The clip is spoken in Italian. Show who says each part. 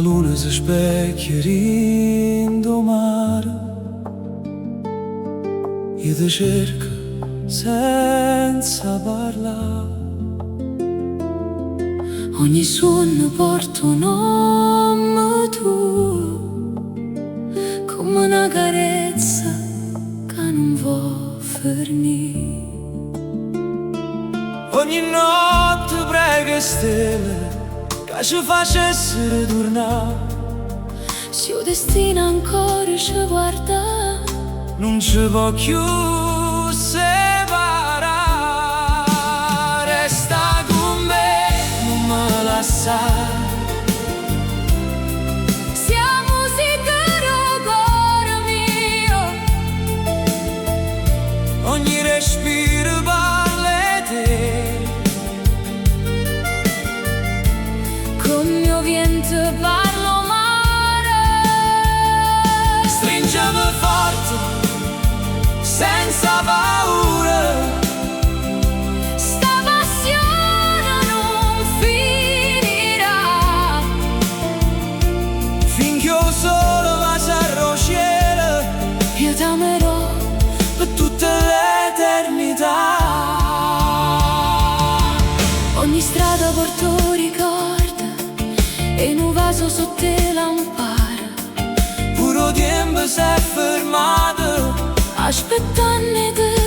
Speaker 1: luna si specchia rindo mare e ti cerca senza parlare.
Speaker 2: Ogni suono porta un nome tuo, come una carezza che non vuol finire.
Speaker 1: Ogni notte prega stelle che ci facessero tornare.
Speaker 2: Se il destino ancora ci guarda,
Speaker 1: Non ci può più separare. Resta con me, non me lasciare.
Speaker 2: sia musica del cuore mio,
Speaker 1: Ogni respiro parla di te.
Speaker 2: con mio vento parlo mare.
Speaker 1: Stringimi forte, senza paura.
Speaker 2: Sta passione non finirà,
Speaker 1: Finché io solo va sarò cielo
Speaker 2: io ti amerò.
Speaker 1: per tutta l'eternità.
Speaker 2: Ogni strada porta un ricordo e in un vaso sotto le lampare,
Speaker 1: Puro tempo si è fermato
Speaker 2: aspettando te.